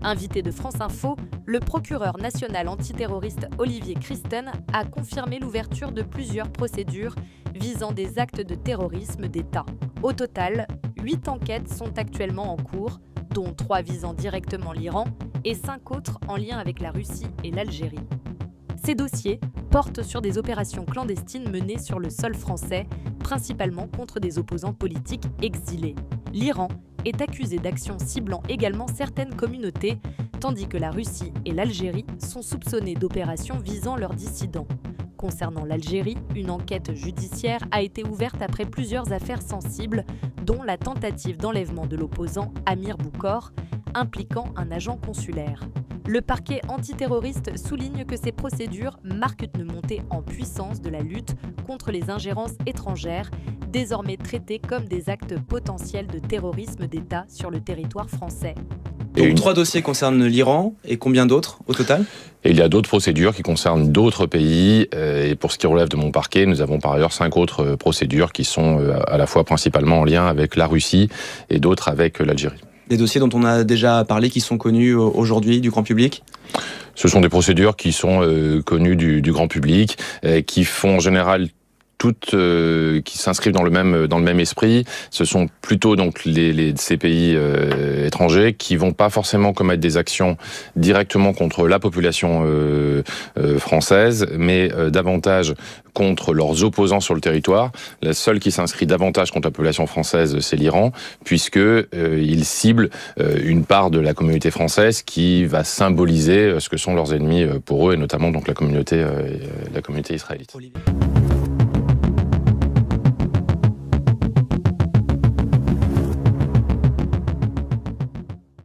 Invité de France Info, le procureur national antiterroriste Olivier Christen a confirmé l'ouverture de plusieurs procédures visant des actes de terrorisme d'État. Au total, 8 enquêtes sont actuellement en cours, dont 3 visant directement l'Iran et 5 autres en lien avec la Russie et l'Algérie. Ces dossiers portent sur des opérations clandestines menées sur le sol français, principalement contre des opposants politiques exilés. L'Iran est accusé d'actions ciblant également certaines communautés, tandis que la Russie et l'Algérie sont soupçonnées d'opérations visant leurs dissidents. Concernant l'Algérie, une enquête judiciaire a été ouverte après plusieurs affaires sensibles, dont la tentative d'enlèvement de l'opposant Amir Boukor, impliquant un agent consulaire. Le parquet antiterroriste souligne que ces procédures marquent une montée en puissance de la lutte contre les ingérences étrangères, désormais traitées comme des actes potentiels de terrorisme d'État sur le territoire français. Donc 3 dossiers concernent l'Iran et combien d'autres au total ? Et il y a d'autres procédures qui concernent d'autres pays. Et pour ce qui relève de mon parquet, nous avons par ailleurs 5 autres procédures qui sont à la fois principalement en lien avec la Russie et d'autres avec l'Algérie. Des dossiers dont on a déjà parlé, qui sont connus aujourd'hui du grand public ? Ce sont des procédures qui sont connues du grand public, qui font en général toutes qui s'inscrivent dans le même esprit. Ce sont plutôt donc ces pays étrangers qui vont pas forcément commettre des actions directement contre la population française, mais davantage contre leurs opposants sur le territoire. La seule qui s'inscrit davantage contre la population française, c'est l'Iran, puisque il cible une part de la communauté française qui va symboliser ce que sont leurs ennemis pour eux, et notamment donc la communauté israélite. Olivier.